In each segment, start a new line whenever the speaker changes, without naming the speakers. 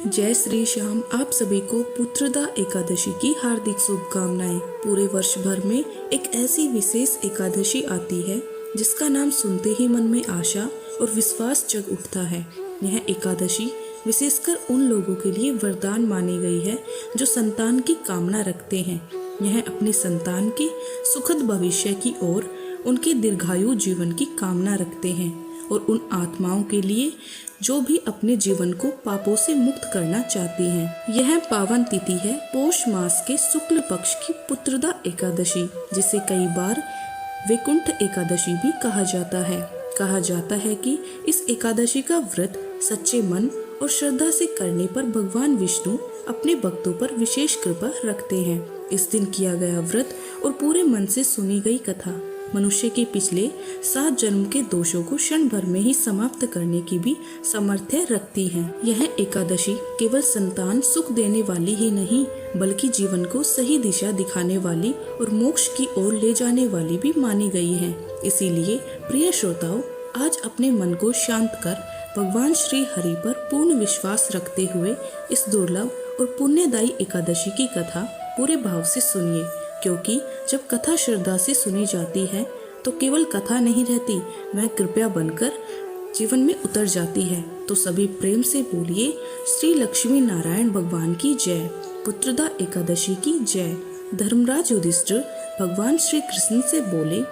जय श्री श्याम। आप सभी को पुत्रदा एकादशी की हार्दिक शुभकामनाएं। पूरे वर्ष भर में एक ऐसी विशेष एकादशी आती है जिसका नाम सुनते ही मन में आशा और विश्वास जग उठता है। यह एकादशी विशेषकर उन लोगों के लिए वरदान मानी गई है जो संतान की कामना रखते हैं। यह अपनी संतान के सुखद भविष्य की ओर उनके दीर्घायु जीवन की कामना रखते हैं और उन आत्माओं के लिए जो भी अपने जीवन को पापों से मुक्त करना चाहती हैं। यह पावन तिथि है पौष मास के शुक्ल पक्ष की पुत्रदा एकादशी, जिसे कई बार वैकुंठ एकादशी भी कहा जाता है। कहा जाता है कि इस एकादशी का व्रत सच्चे मन और श्रद्धा से करने पर भगवान विष्णु अपने भक्तों पर विशेष कृपा रखते हैं। इस दिन किया गया व्रत और पूरे मन से सुनी गई कथा मनुष्य के पिछले 7 जन्म के दोषों को क्षण भर में ही समाप्त करने की भी सामर्थ्य रखती है। यह एकादशी केवल संतान सुख देने वाली ही नहीं, बल्कि जीवन को सही दिशा दिखाने वाली और मोक्ष की ओर ले जाने वाली भी मानी गई है। इसीलिए प्रिय श्रोताओं, आज अपने मन को शांत कर भगवान श्री हरि पर पूर्ण विश्वास रखते हुए इस दुर्लभ और पुण्यदायी एकादशी की कथा पूरे भाव से सुनिए, क्योंकि जब कथा श्रद्धा से सुनी जाती है तो केवल कथा नहीं रहती, वह कृपया बनकर जीवन में उतर जाती है। तो सभी प्रेम से बोलिए श्री लक्ष्मी नारायण भगवान की जय, पुत्रदा एकादशी की जय। धर्मराज युधिष्ठिर भगवान श्री कृष्ण से बोले,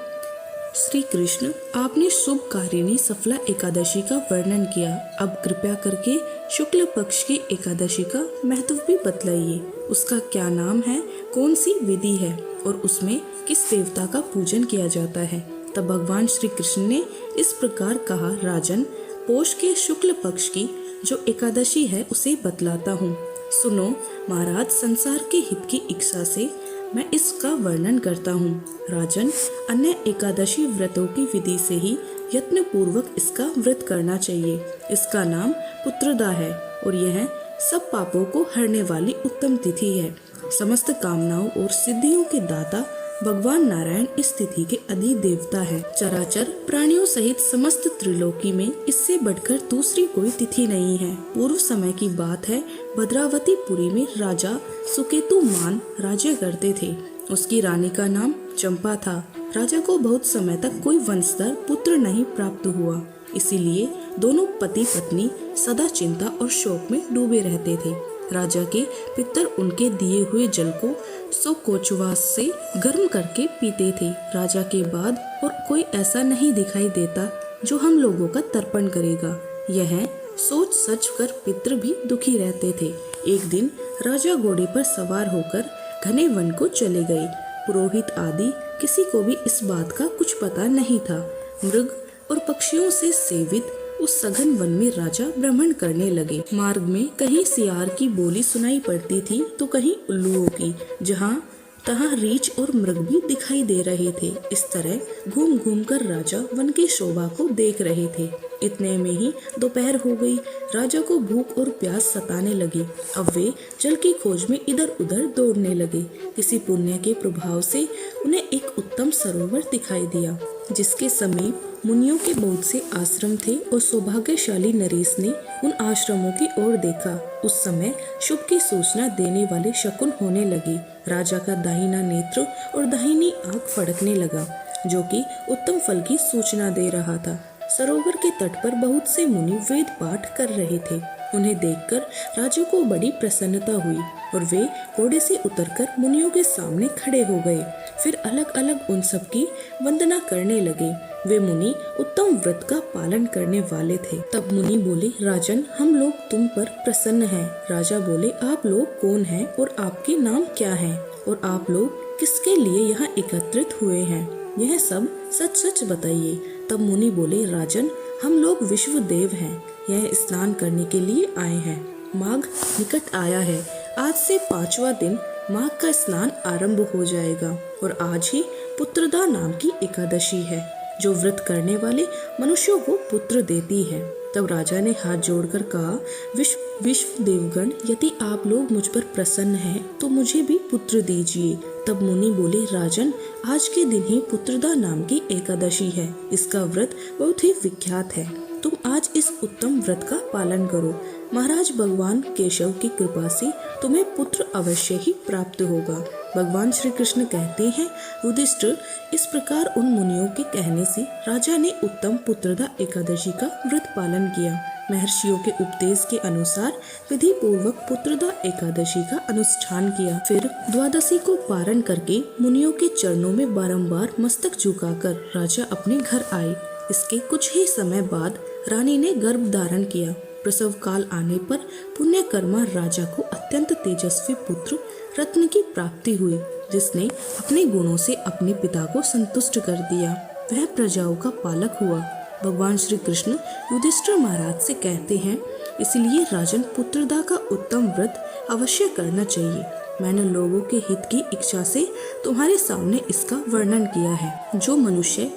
श्री कृष्ण, आपने शुभ कारिणी सफला एकादशी का वर्णन किया, अब कृपया करके शुक्ल पक्ष की एकादशी का महत्व भी बतलाइए। उसका क्या नाम है, कौन सी विधि है और उसमें किस देवता का पूजन किया जाता है। तब भगवान श्री कृष्ण ने इस प्रकार कहा, राजन, पौष के शुक्ल पक्ष की जो एकादशी है उसे बतलाता हूँ। सुनो महाराज, संसार के हित की इच्छा से मैं इसका वर्णन करता हूँ। राजन, अन्य एकादशी व्रतों की विधि से ही यत्न पूर्वक इसका व्रत करना चाहिए। इसका नाम पुत्रदा है और यह सब पापों को हरने वाली उत्तम तिथि है। समस्त कामनाओं और सिद्धियों के दाता भगवान नारायण इस तिथि के अधि देवता है। चराचर प्राणियों सहित समस्त त्रिलोकी में इससे बढ़कर दूसरी कोई तिथि नहीं है। पूर्व समय की बात है, भद्रावतीपुरी में राजा सुकेतुमान राज्य करते थे। उसकी रानी का नाम चंपा था। राजा को बहुत समय तक कोई वंशधर पुत्र नहीं प्राप्त हुआ, इसीलिए दोनों पति पत्नी सदा चिंता और शोक में डूबे रहते थे। राजा के पितर उनके दिए हुए जल को सोकोचवास से गर्म करके पीते थे। राजा के बाद और कोई ऐसा नहीं दिखाई देता जो हम लोगों का तर्पण करेगा। यह सोच सच कर पितर भी दुखी रहते थे। एक दिन राजा घोड़े पर सवार होकर घने वन को चले गए। पुरोहित आदि किसी को भी इस बात का कुछ पता नहीं था। मृग और पक्षियों से सेवित उस सघन वन में राजा भ्रमण करने लगे। मार्ग में कहीं सियार की बोली सुनाई पड़ती थी तो कहीं उल्लुओं की, जहाँ तहाँ रीछ और मृग भी दिखाई दे रहे थे। इस तरह घूम घूम कर राजा वन की शोभा को देख रहे थे। इतने में ही दोपहर हो गई। राजा को भूख और प्यास सताने लगी। अब वे जल की खोज में इधर उधर दौड़ने लगे। किसी पुण्य के प्रभाव से उन्हें एक उत्तम सरोवर दिखाई दिया, जिसके समीप मुनियों के बहुत से आश्रम थे और सौभाग्यशाली नरेश ने उन आश्रमों की ओर देखा। उस समय शुभ की सूचना देने वाले शकुन होने लगे। राजा का दाहिना नेत्र और दाहिनी आंख फड़कने लगा, जो कि उत्तम फल की सूचना दे रहा था। सरोवर के तट पर बहुत से मुनि वेद पाठ कर रहे थे। उन्हें देखकर राजा को बड़ी प्रसन्नता हुई और वे घोड़े से उतरकर मुनियों के सामने खड़े हो गए। फिर अलग अलग उन सब की वंदना करने लगे। वे मुनि उत्तम व्रत का पालन करने वाले थे। तब मुनि बोले, राजन, हम लोग तुम पर प्रसन्न हैं। राजा बोले, आप लोग कौन हैं और आपके नाम क्या हैं और आप लोग किसके लिए यहाँ एकत्रित हुए हैं? यह सब सच सच बताइए। तब मुनि बोले, राजन, हम लोग विश्व देव हैं। यह स्नान करने के लिए आए हैं। माघ निकट आया है। आज से 5वां दिन माघ का स्नान आरंभ हो जाएगा और आज ही पुत्रदा नाम की एकादशी है, जो व्रत करने वाले मनुष्यों को पुत्र देती है। तब राजा ने हाथ जोड़कर कहा, विश्व देवगण, यदि आप लोग मुझ पर प्रसन्न हैं तो मुझे भी पुत्र दीजिए। तब मुनि बोले, राजन, आज के दिन ही पुत्रदा नाम की एकादशी है। इसका व्रत बहुत ही विख्यात है। तुम आज इस उत्तम व्रत का पालन करो। महाराज भगवान केशव की कृपा से तुम्हें पुत्र अवश्य ही प्राप्त होगा। भगवान श्री कृष्ण कहते हैं, युधिष्ठिर, इस प्रकार उन मुनियों के कहने से राजा ने उत्तम पुत्रदा एकादशी का व्रत पालन किया। महर्षियों के उपदेश के अनुसार विधि पूर्वक पुत्रदा एकादशी का अनुष्ठान किया। फिर द्वादशी को पारण करके मुनियों के चरणों में बारंबार मस्तक झुकाकर राजा अपने घर आए। इसके कुछ ही समय बाद रानी ने गर्भ धारण किया। प्रसव काल आने पर पुण्यकर्मा राजा को अत्यंत तेजस्वी पुत्र रत्न की प्राप्ति हुई, जिसने अपने गुणों से अपने पिता को संतुष्ट कर दिया। वह प्रजाओं का पालक हुआ। भगवान श्री कृष्ण युधिष्ठिर महाराज से कहते हैं, इसलिए राजन पुत्रदा का उत्तम व्रत अवश्य करना चाहिए। मैंने लोगों के हित की इच्छा से तुम्हारे सामने इसका वर्णन किया है। जो मनुष्य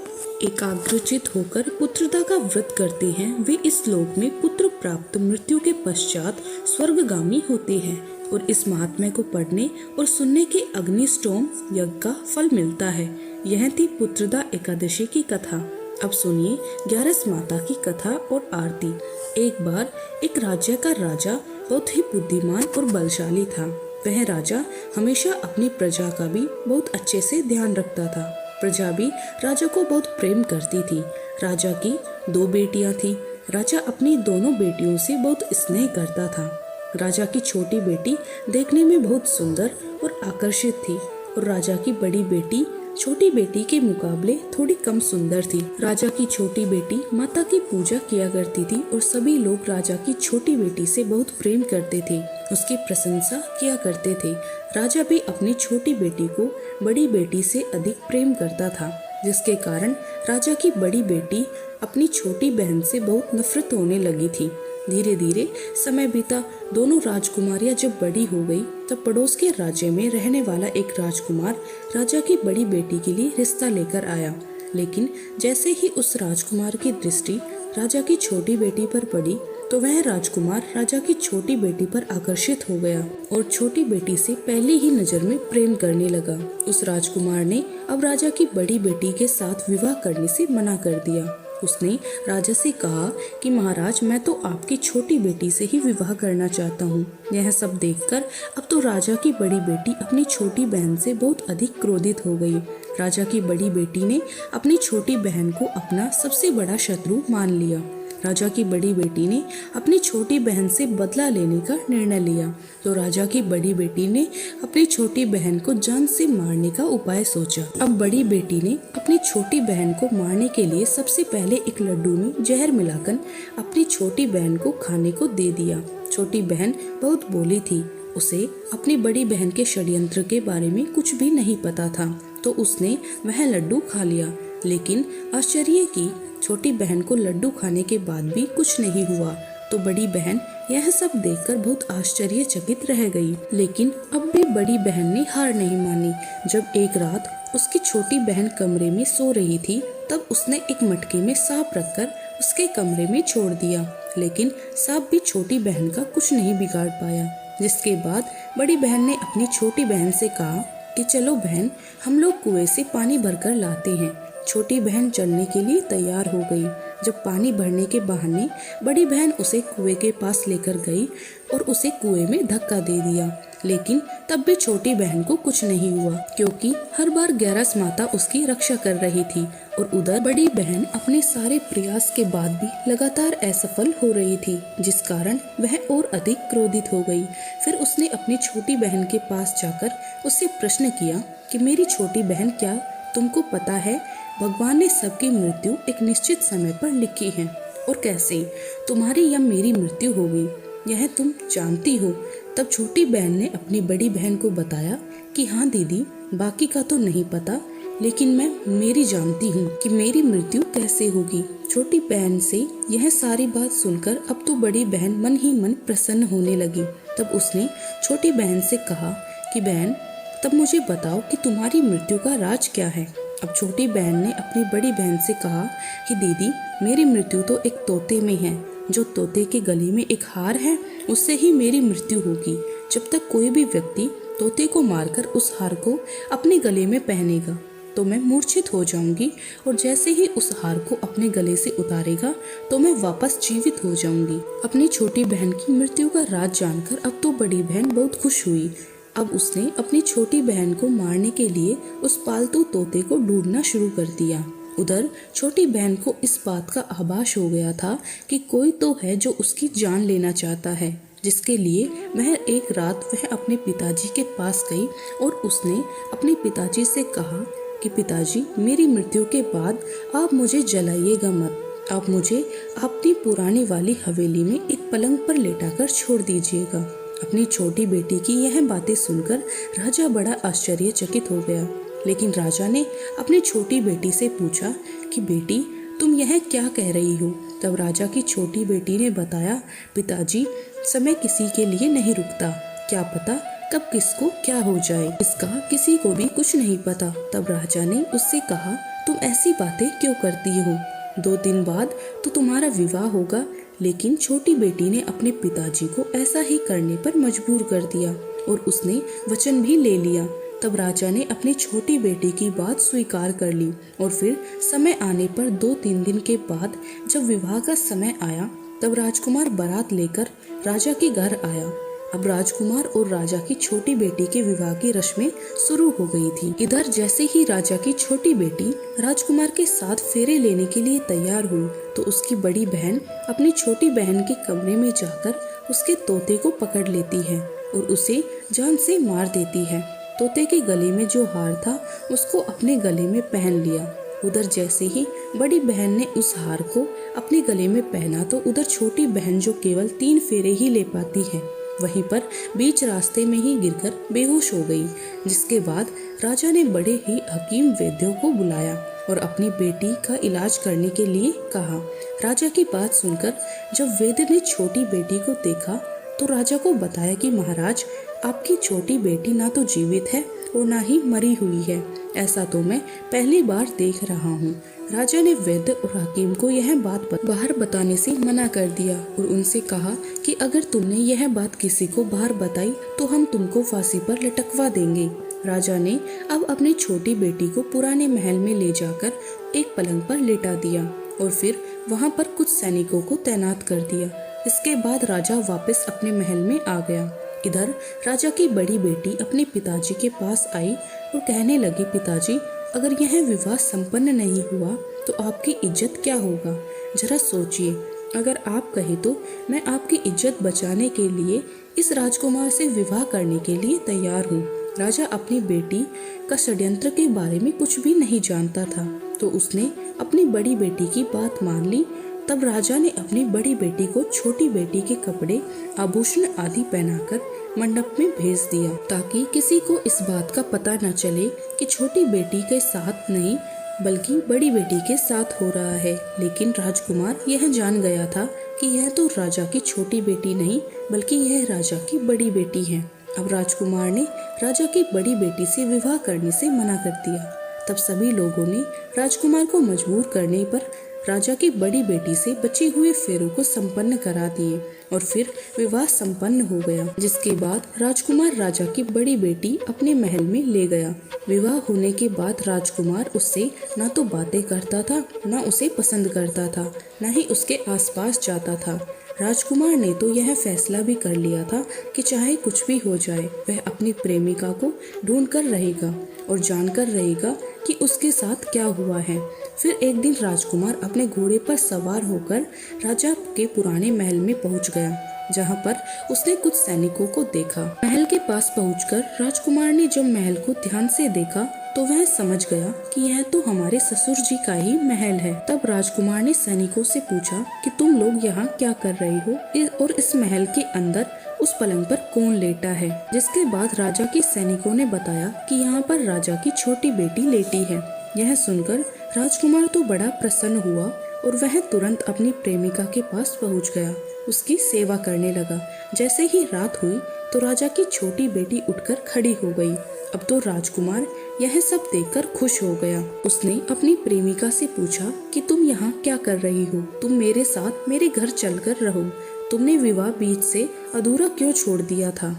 एकाग्रचित होकर पुत्रदा का व्रत करते हैं, वे इस लोक में पुत्र प्राप्त मृत्यु के पश्चात स्वर्गगामी होते हैं और इस महात्म्य को पढ़ने और सुनने के अग्निष्टोम यज्ञ का फल मिलता है। यह थी पुत्रदा एकादशी की कथा। अब सुनिए 11 माता की कथा और आरती। एक बार एक राज्य का राजा बहुत ही बुद्धिमान और बलशाली था। वह राजा हमेशा अपनी प्रजा का भी बहुत अच्छे से ध्यान रखता था। प्रजा भी राजा को बहुत प्रेम करती थी। राजा की 2 बेटियां थीं। राजा अपनी दोनों बेटियों से बहुत स्नेह करता था। राजा की छोटी बेटी देखने में बहुत सुंदर और आकर्षित थी और राजा की बड़ी बेटी छोटी बेटी के मुकाबले थोड़ी कम सुंदर थी। राजा की छोटी बेटी माता की पूजा किया करती थी और सभी लोग राजा की छोटी बेटी से बहुत प्रेम करते थे, उसकी प्रशंसा किया करते थे। राजा भी अपनी छोटी बेटी को बड़ी बेटी से अधिक प्रेम करता था, जिसके कारण राजा की बड़ी बेटी अपनी छोटी बहन से बहुत नफरत होने लगी थी। धीरे धीरे समय बीता। दोनों राजकुमारियां जब बड़ी हो गई, तब पड़ोस के राज्य में रहने वाला एक राजकुमार राजा की बड़ी बेटी के लिए रिश्ता लेकर आया। लेकिन जैसे ही उस राजकुमार की दृष्टि राजा की छोटी बेटी पर पड़ी, तो वह राजकुमार राजा की छोटी बेटी पर आकर्षित हो गया और छोटी बेटी से पहली ही नजर में प्रेम करने लगा। उस राजकुमार ने अब राजा की बड़ी बेटी के साथ विवाह करने से मना कर दिया। उसने राजा से कहा कि महाराज, मैं तो आपकी छोटी बेटी से ही विवाह करना चाहता हूँ। यह सब देखकर अब तो राजा की बड़ी बेटी अपनी छोटी बहन से बहुत अधिक क्रोधित हो गई। राजा की बड़ी बेटी ने अपनी छोटी बहन को अपना सबसे बड़ा शत्रु मान लिया। राजा की बड़ी बेटी ने अपनी छोटी बहन से बदला लेने का निर्णय लिया, तो राजा की बड़ी बेटी ने अपनी छोटी बहन को जान से मारने का उपाय सोचा। अब बड़ी बेटी ने अपनी छोटी बहन को मारने के लिए सबसे पहले एक लड्डू में जहर मिलाकर अपनी छोटी बहन को खाने को दे दिया। छोटी बहन बहुत भोली थी, उसे अपनी बड़ी बहन के षड्यंत्र के बारे में कुछ भी नहीं पता था, तो उसने वह लड्डू खा लिया। लेकिन आश्चर्य की छोटी बहन को लड्डू खाने के बाद भी कुछ नहीं हुआ, तो बड़ी बहन यह सब देखकर बहुत आश्चर्यचकित रह गई। लेकिन अब भी बड़ी बहन ने हार नहीं मानी। जब एक रात उसकी छोटी बहन कमरे में सो रही थी, तब उसने एक मटके में सांप रखकर उसके कमरे में छोड़ दिया। लेकिन सांप भी छोटी बहन का कुछ नहीं बिगाड़ पाया। जिसके बाद बड़ी बहन ने अपनी छोटी बहन से कहा कि चलो बहन, हम लोग कुएं से पानी भरकर लाते हैं। छोटी बहन चलने के लिए तैयार हो गई। जब पानी भरने के बहाने बड़ी बहन उसे कुएं के पास लेकर गई और उसे कुएं में धक्का दे दिया। लेकिन तब भी छोटी बहन को कुछ नहीं हुआ, क्योंकि हर बार 11 माता उसकी रक्षा कर रही थी और उधर बड़ी बहन अपने सारे प्रयास के बाद भी लगातार असफल हो रही थी, जिस कारण वह और अधिक क्रोधित हो गई। फिर उसने अपनी छोटी बहन के पास जाकर उससे प्रश्न किया कि मेरी छोटी बहन, क्या तुमको पता है भगवान ने सबकी मृत्यु एक निश्चित समय पर लिखी है, और कैसे तुम्हारी या मेरी मृत्यु होगी यह तुम जानती हो? तब छोटी बहन ने अपनी बड़ी बहन को बताया कि हाँ दीदी, बाकी का तो नहीं पता, लेकिन मैं मेरी जानती हूँ कि मेरी मृत्यु कैसे होगी। छोटी बहन से यह सारी बात सुनकर अब तो बड़ी बहन मन ही मन प्रसन्न होने लगी। तब उसने छोटी बहन से कहा कि बहन, तब मुझे बताओ कि तुम्हारी मृत्यु का राज क्या है। अब छोटी बहन ने अपनी बड़ी बहन से कहा कि दीदी, मेरी मृत्यु तो एक तोते में है। जो तोते के गले में एक हार है, उससे ही मेरी मृत्यु होगी। जब तक कोई भी व्यक्ति तोते को मारकर उस हार को अपने गले में पहनेगा, तो मैं मूर्छित हो जाऊंगी और जैसे ही उस हार को अपने गले से उतारेगा तो मैं वापस जीवित हो जाऊंगी। अपनी छोटी बहन की मृत्यु का राज जानकर अब तो बड़ी बहन बहुत खुश हुई। अब उसने अपनी छोटी बहन को मारने के लिए उस पालतू तोते को ढूंढना शुरू कर दिया। उधर छोटी बहन को इस बात का आभास हो गया था कि कोई तो है जो उसकी जान लेना चाहता है, जिसके लिए वह एक रात वह अपने पिताजी के पास गई और उसने अपने पिताजी से कहा कि पिताजी, मेरी मृत्यु के बाद आप मुझे जलाइएगा मत, आप मुझे अपनी पुरानी वाली हवेली में एक पलंग पर लेटाकर छोड़ दीजिएगा। अपनी छोटी बेटी की यह बातें सुनकर राजा बड़ा आश्चर्यचकित हो गया। लेकिन राजा ने अपनी छोटी बेटी से पूछा कि बेटी, तुम यह क्या कह रही हो? तब राजा की छोटी बेटी ने बताया, पिताजी, समय किसी के लिए नहीं रुकता, क्या पता कब किसको क्या हो जाए, इसका किसी को भी कुछ नहीं पता। तब राजा ने उससे कहा, तुम ऐसी बातें क्यों करती हो? 2 दिन बाद तो तुम्हारा विवाह होगा। लेकिन छोटी बेटी ने अपने पिताजी को ऐसा ही करने पर मजबूर कर दिया और उसने वचन भी ले लिया। तब राजा ने अपनी छोटी बेटी की बात स्वीकार कर ली और फिर समय आने पर 2-3 दिन के बाद जब विवाह का समय आया तब राजकुमार बारात लेकर राजा के घर आया। अब राजकुमार और राजा की छोटी बेटी के विवाह की रस्में शुरू हो गई थी। इधर जैसे ही राजा की छोटी बेटी राजकुमार के साथ फेरे लेने के लिए तैयार हुई तो उसकी बड़ी बहन अपनी छोटी बहन के कमरे में जाकर उसके तोते को पकड़ लेती है और उसे जान से मार देती है। तोते के गले में जो हार था उसको अपने गले में पहन लिया। उधर जैसे ही बड़ी बहन ने उस हार को अपने गले में पहना तो उधर छोटी बहन, जो केवल 3 फेरे ही ले पाती है, वहीं पर बीच रास्ते में ही गिरकर बेहोश हो गई। जिसके बाद राजा ने बड़े ही हकीम वैद्यों को बुलाया और अपनी बेटी का इलाज करने के लिए कहा। राजा की बात सुनकर जब वैद्य ने छोटी बेटी को देखा तो राजा को बताया कि महाराज, आपकी छोटी बेटी ना तो जीवित है और ना ही मरी हुई है, ऐसा तो मैं पहली बार देख रहा हूँ। राजा ने वैद्य और हकीम को यह बात बाहर बताने से मना कर दिया और उनसे कहा कि अगर तुमने यह बात किसी को बाहर बताई तो हम तुमको फांसी पर लटकवा देंगे। राजा ने अब अपनी छोटी बेटी को पुराने महल में ले जाकर एक पलंग पर लेटा दिया और फिर वहां पर कुछ सैनिकों को तैनात कर दिया। इसके बाद राजा वापस अपने महल में आ गया। इधर राजा की बड़ी बेटी अपने पिताजी के पास आई और कहने लगी, पिताजी, अगर यह विवाह संपन्न नहीं हुआ तो आपकी इज्जत क्या होगा? जरा सोचिए, अगर आप कहे तो मैं आपकी इज्जत बचाने के लिए इस राजकुमार से विवाह करने के लिए तैयार हूँ। राजा अपनी बेटी का षड्यंत्र के बारे में कुछ भी नहीं जानता था तो उसने अपनी बड़ी बेटी की बात मान ली। तब राजा ने अपनी बड़ी बेटी को छोटी बेटी के कपड़े, आभूषण आदि पहनाकर मंडप में भेज दिया ताकि किसी को इस बात का पता न चले कि छोटी बेटी के साथ नहीं बल्कि बड़ी बेटी के साथ हो रहा है। लेकिन राजकुमार यह जान गया था कि यह तो राजा की छोटी बेटी नहीं बल्कि यह राजा की बड़ी बेटी है। अब राजकुमार ने राजा की बड़ी बेटी से विवाह करने से मना कर दिया। तब सभी लोगों ने राजकुमार को मजबूर करने पर राजा की बड़ी बेटी से बचे हुए फेरों को संपन्न करा दिए और फिर विवाह संपन्न हो गया। जिसके बाद राजकुमार राजा की बड़ी बेटी अपने महल में ले गया। विवाह होने के बाद राजकुमार उससे ना तो बातें करता था, ना उसे पसंद करता था, ना ही उसके आसपास जाता था। राजकुमार ने तो यह फैसला भी कर लिया था कि चाहे कुछ भी हो जाए वह अपनी प्रेमिका को ढूंढ कर रहेगा और जानकर रहेगा कि उसके साथ क्या हुआ है। फिर एक दिन राजकुमार अपने घोड़े पर सवार होकर राजा के पुराने महल में पहुंच गया, जहां पर उसने कुछ सैनिकों को देखा। महल के पास पहुंचकर राजकुमार ने जब महल को ध्यान से देखा तो वह समझ गया कि यह तो हमारे ससुर जी का ही महल है। तब राजकुमार ने सैनिकों से पूछा कि तुम लोग यहाँ क्या कर रहे हो और इस महल के अंदर उस पलंग पर कौन लेटा है? जिसके बाद राजा के सैनिकों ने बताया कि यहाँ पर राजा की छोटी बेटी लेटी है। यह सुनकर राजकुमार तो बड़ा प्रसन्न हुआ और वह तुरंत अपनी प्रेमिका के पास पहुँच गया, उसकी सेवा करने लगा। जैसे ही रात हुई तो राजा की छोटी बेटी उठकर खड़ी हो गई। अब तो राजकुमार यह सब देखकर खुश हो गया। उसने अपनी प्रेमिका से पूछा कि तुम यहाँ क्या कर रही हो? तुम मेरे साथ मेरे घर चलकर रहो। तुमने विवाह बीच से अधूरा क्यों छोड़ दिया था?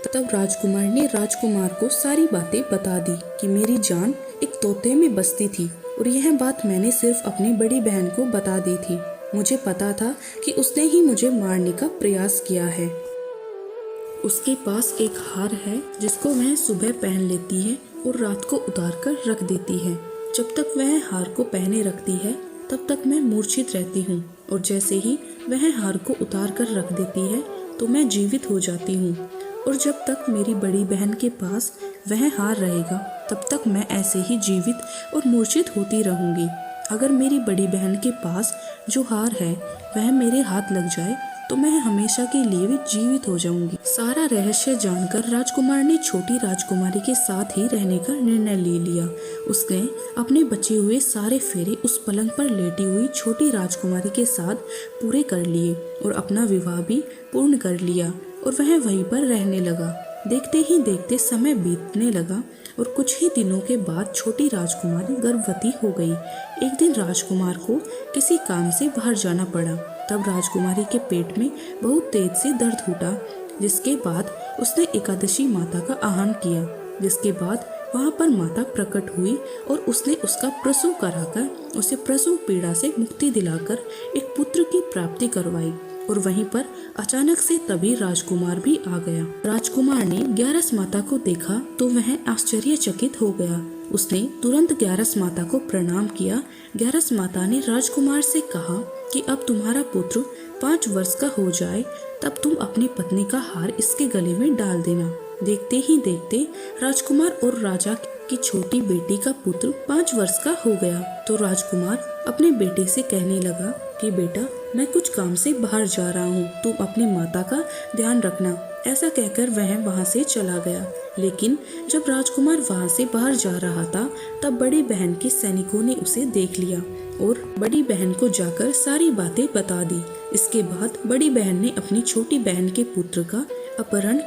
तब राजकुमार ने राजकुमार को सारी बातें बता दी कि मेरी जान एक तोते में बसती थी और यह बात मैंने सिर्फ अपनी बड़ी बहन को बता दी थी। मुझे पता था कि उसने ही मुझे मारने का प्रयास किया है। उसके पास एक हार है जिसको वह सुबह पहन लेती है और रात को उतार कर रख देती है। जब तक वह हार को पहने रखती है तब तक मैं मूर्छित रहती हूँ और जैसे ही वह हार को उतार कर रख देती है तो मैं जीवित हो जाती हूँ। और जब तक मेरी बड़ी बहन के पास वह हार रहेगा तब तक मैं ऐसे ही जीवित और मूर्छित होती रहूंगी। अगर मेरी बड़ी बहन के पास जो हार है वह मेरे हाथ लग जाए तो मैं हमेशा के लिए भी जीवित हो जाऊंगी। सारा रहस्य जानकर राजकुमार ने छोटी राजकुमारी के साथ ही रहने का निर्णय ले लिया। उसने अपने बचे हुए सारे फेरे उस पलंग पर लेटी हुई छोटी राजकुमारी के साथ पूरे कर लिए और अपना विवाह भी पूर्ण कर लिया और वह वहीं पर रहने लगा। देखते ही देखते समय बीतने लगा और कुछ ही दिनों के बाद छोटी राजकुमारी गर्भवती हो गई। एक दिन राजकुमार को किसी काम से बाहर जाना पड़ा। तब राजकुमारी के पेट में बहुत तेज से दर्द उठा, जिसके बाद उसने एकादशी माता का आह्वान किया। जिसके बाद वहां पर माता प्रकट हुई और उसने उसका प्रसव कराकर उसे प्रसव पीड़ा से मुक्ति दिलाकर एक पुत्र की प्राप्ति करवाई। और वहीं पर अचानक से तभी राजकुमार भी आ गया। राजकुमार ने ग्यारस माता को देखा तो वह आश्चर्यचकित हो गया। उसने तुरंत ग्यारस माता को प्रणाम किया। ग्यारस माता ने राजकुमार से कहा कि अब तुम्हारा पुत्र 5 वर्ष का हो जाए तब तुम अपनी पत्नी का हार इसके गले में डाल देना। देखते ही देखते राजकुमार और राजा की छोटी बेटी का पुत्र 5 वर्ष का हो गया। तो राजकुमार अपने बेटे से कहने लगा कि बेटा, मैं कुछ काम से बाहर जा रहा हूँ, तुम अपनी माता का ध्यान रखना। ऐसा कहकर वह वहाँ से चला गया। लेकिन जब राजकुमार वहाँ से बाहर जा रहा था तब बड़ी बहन के सैनिकों ने उसे देख लिया और बड़ी बहन को जाकर सारी बातें बता दी। इसके बाद बड़ी बहन ने अपनी छोटी बहन के पुत्र का अपहरण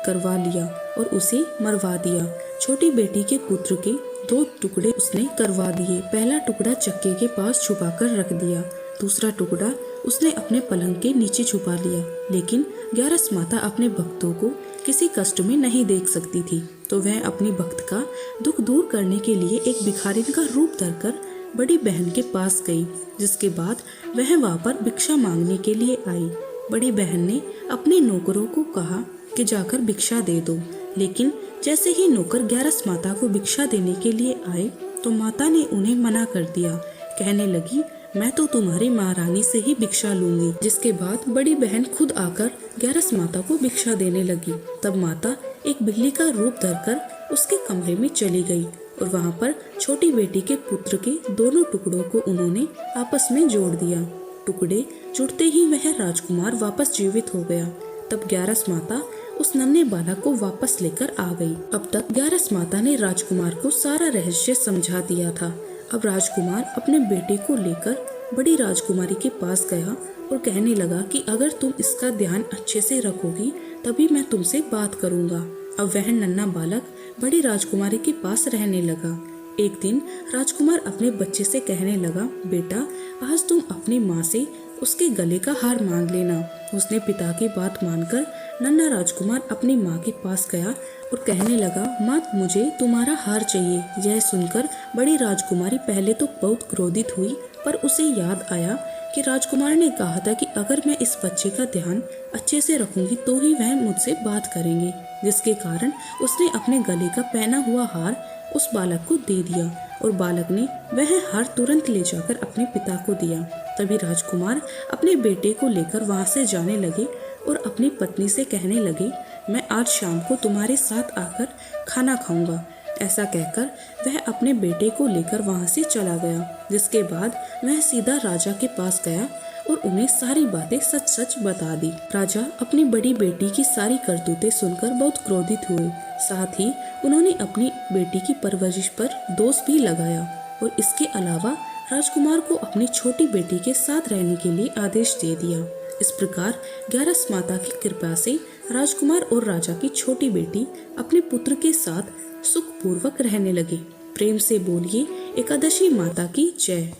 करवा लिया और उसे मरवा दिया। छोटी बेटी के पुत्र के 2 टुकड़े उसने करवा दिए। पहला टुकड़ा चक्के के पास छुपा कर रख दिया, दूसरा टुकड़ा उसने अपने पलंग के नीचे छुपा लिया। लेकिन ग्यारस माता अपने भक्तों को किसी कष्ट में नहीं देख सकती थी, तो वह अपनी भक्त का दुख दूर करने के लिए एक भिखारिन का रूप धरकर बड़ी बहन के पास गई। जिसके बाद वह वहाँ पर भिक्षा मांगने के लिए आई। बड़ी बहन ने अपने नौकरों को कहा कि जाकर भिक्षा दे दो। लेकिन जैसे ही नौकर ग्यारस माता को भिक्षा देने के लिए आए तो माता ने उन्हें मना कर दिया। कहने लगी, मैं तो तुम्हारी महारानी से ही भिक्षा लूंगी। जिसके बाद बड़ी बहन खुद आकर ग्यारस माता को भिक्षा देने लगी। तब माता एक बिल्ली का रूप धरकर उसके कमरे में चली गई और वहाँ पर छोटी बेटी के पुत्र के दोनों टुकड़ों को उन्होंने आपस में जोड़ दिया। टुकड़े जुड़ते ही वह राजकुमार वापस जीवित हो गया। तब ग्यारस माता उस नन्हे बालक को वापस लेकर आ गई। अब तक ग्यारस माता ने राजकुमार को सारा रहस्य समझा दिया था। अब राजकुमार अपने बेटे को लेकर बड़ी राजकुमारी के पास गया और कहने लगा कि अगर तुम इसका ध्यान अच्छे से रखोगी तभी मैं तुमसे बात करूंगा। अब वह नन्हा बालक बड़ी राजकुमारी के पास रहने लगा। एक दिन राजकुमार अपने बच्चे से कहने लगा, बेटा, आज तुम अपनी माँ से उसके गले का हार मांग लेना। उसने पिता की बात मानकर नन्हा राजकुमार अपनी माँ के पास गया और कहने लगा, माँ, मुझे तुम्हारा हार चाहिए। यह सुनकर बड़ी राजकुमारी पहले तो बहुत क्रोधित हुई, पर उसे याद आया कि राजकुमार ने कहा था कि अगर मैं इस बच्चे का ध्यान अच्छे से रखूंगी तो ही वह मुझसे बात करेंगे। जिसके कारण उसने अपने गले का पहना हुआ हार उस बालक को दे दिया और बालक ने वह हार तुरंत ले जाकर अपने पिता को दिया। तभी राजकुमार अपने बेटे को लेकर वहां से जाने लगे और अपनी पत्नी से कहने लगे, मैं आज शाम को तुम्हारे साथ आकर खाना खाऊंगा। ऐसा कहकर वह अपने बेटे को लेकर वहां से चला गया। जिसके बाद वह सीधा राजा के पास गया और उन्हें सारी बातें सच सच बता दी। राजा अपनी बड़ी बेटी की सारी करतूतें सुनकर बहुत क्रोधित हुए। साथ ही उन्होंने अपनी बेटी की परवरिश पर दोष भी लगाया और इसके अलावा राजकुमार को अपनी छोटी बेटी के साथ रहने के लिए आदेश दे दिया। इस प्रकार ग्यारस माता की कृपा से राजकुमार और राजा की छोटी बेटी अपने पुत्र के साथ सुखपूर्वक रहने लगे। प्रेम से बोलिए एकादशी माता की जय।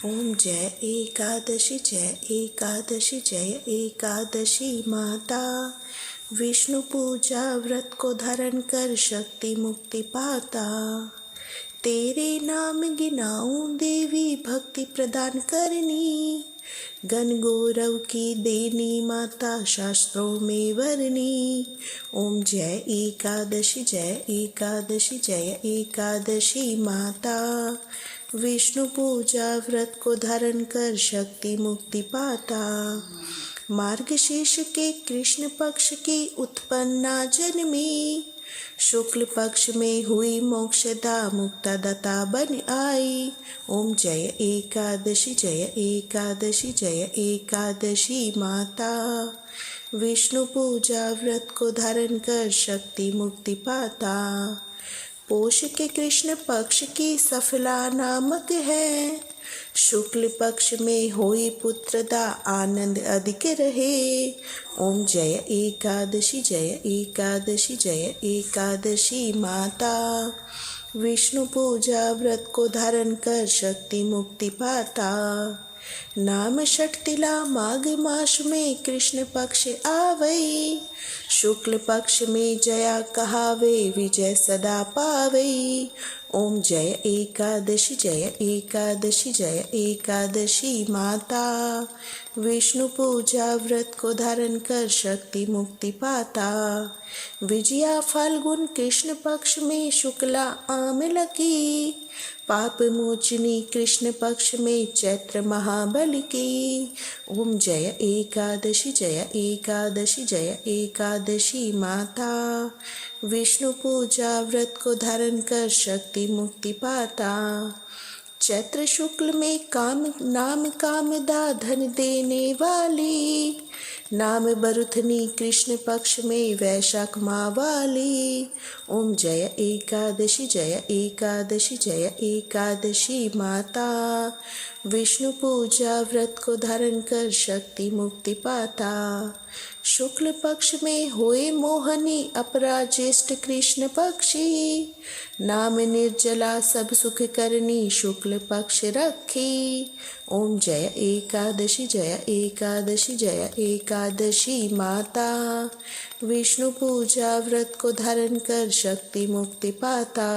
ओम जय एकादशी, जय एकादशी, जय एकादशी माता। विष्णु पूजा व्रत को धारण कर शक्ति मुक्ति पाता। तेरे नाम गिनाऊं देवी भक्ति प्रदान करनी, गण गौरव की देनी माता शास्त्रों में वरनी। ओम जय एकादशी जय एकादशी जय एकादशी माता। विष्णु पूजा व्रत को धारण कर शक्ति मुक्ति पाता। मार्गशीर्ष के कृष्ण पक्ष की उत्पन्ना जन्मी, शुक्ल पक्ष में हुई मोक्षदा मुक्तादाता बन आई। ओम जय एकादशी जय एकादशी जय एकादशी माता। विष्णु पूजा व्रत को धारण कर शक्ति मुक्ति पाता। पोष के कृष्ण पक्ष की सफला नामक है, शुक्ल पक्ष में होई पुत्रदा आनंद अधिक रहे। ओम जय एकादशी जय एकादशी जय एकादशी माता। विष्णु पूजा व्रत को धारण कर शक्ति मुक्ति पाता। नाम षटतिला माघ मास में कृष्ण पक्ष आवई, शुक्ल पक्ष में जया कहावे विजय सदा पावई। ओम जय एकादशी जय एकादशी जय एकादशी माता। विष्णु पूजा व्रत को धारण कर शक्ति मुक्ति पाता। विजया फाल्गुन कृष्ण पक्ष में शुक्ला आम लकी, पाप मोचनी कृष्ण पक्ष में चैत्र महाबल की। ओम जय एकादशी जय एकादशी जय एकादशी माता। विष्णु पूजा व्रत को धारण कर शक्ति मुक्ति पाता। चैत्र शुक्ल में काम नाम कामदा धन देने वाली, नाम बरुथनी कृष्ण पक्ष में वैशाख माह वाली। ओम जय एकादशी जय एकादशी जय एकादशी माता। विष्णु पूजा व्रत को धारण कर शक्ति मुक्ति पाता। शुक्ल पक्ष में होए मोहनी अपरा ज्येष्ठ कृष्ण पक्षी, नाम निर्जला सब सुख करनी शुक्ल पक्ष रखी। ओम जय एकादशी जय एकादशी जय एकादशी माता। विष्णु पूजा व्रत को धारण कर शक्ति मुक्ति पाता।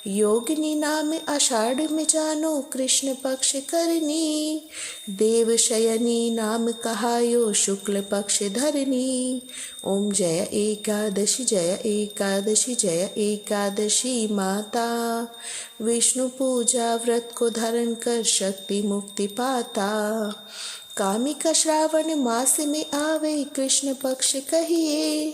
योगिनी नाम आषाढ़ में जानो कृष्ण पक्ष करनी, देव शयनी नाम कहायो शुक्ल पक्ष धरनी। ओम जय एकादशी जय एकादशी जय एकादशी माता। विष्णु पूजा व्रत को धारण कर शक्ति मुक्ति पाता। कामिका श्रावण मास में आवे कृष्ण पक्ष कहिए,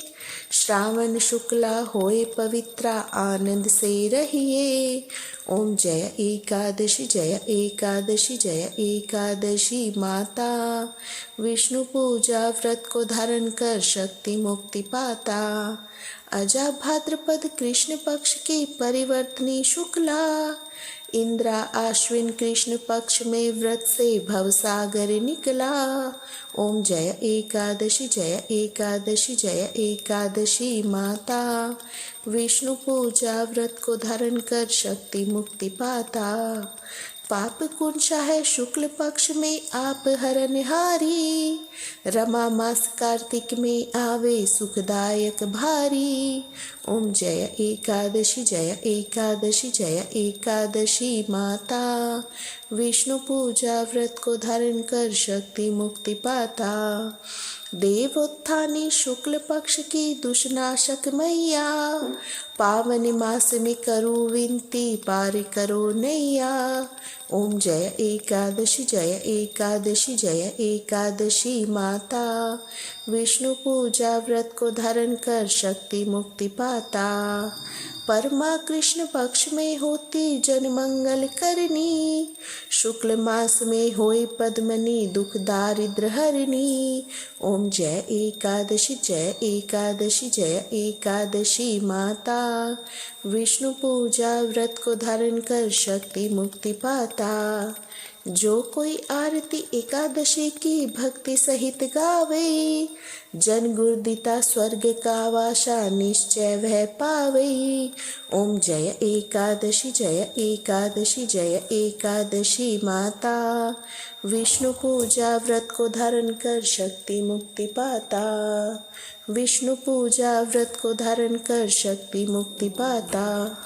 श्रावण शुक्ला होए पवित्रा आनंद से रहिए। ओम जय एकादशी जय एकादशी जय एकादशी माता। विष्णु पूजा व्रत को धारण कर शक्ति मुक्ति पाता। अजा भाद्रपद कृष्ण पक्ष की परिवर्तनी शुक्ला, इंद्रा आश्विन कृष्ण पक्ष में व्रत से भवसागर निकला। ओम जय एकादशी जय एकादशी जय एकादशी माता। विष्णु पूजा व्रत को धारण कर शक्ति मुक्ति पाता। पाप कुंशा है शुक्ल पक्ष में आप हरनहारी, रमा मास कार्तिक में आवे सुखदायक भारी। ओम जय एकादशी जय एकादशी जय एकादशी माता। विष्णु पूजा व्रत को धारण कर शक्ति मुक्ति पाता। देवोत्थानी शुक्ल पक्ष की दुष्नाशक मैया, पावन मास में करो विनती पार करो नैया। ओम जय एकादशी जय एकादशी जय एकादशी माता। विष्णु पूजा व्रत को धारण कर शक्ति मुक्ति पाता। परमा कृष्ण पक्ष में होती जन मंगल करनी, शुक्ल मास में होई पद्मनी दुख दारिद्र हरनी। ओम जय एकादशी जय एकादशी जय एकादशी माता। विष्णु पूजा व्रत को धारण कर शक्ति मुक्ति पाता। जो कोई आरती एकादशी की भक्ति सहित गावे, जन गुरुदिता स्वर्ग का वासा निश्चय वह पावे। ओम जय एकादशी जय एकादशी जय एकादशी माता, विष्णु पूजा व्रत को धारण कर शक्ति मुक्ति पाता। विष्णु पूजा व्रत को धारण कर शक्ति मुक्ति पाता।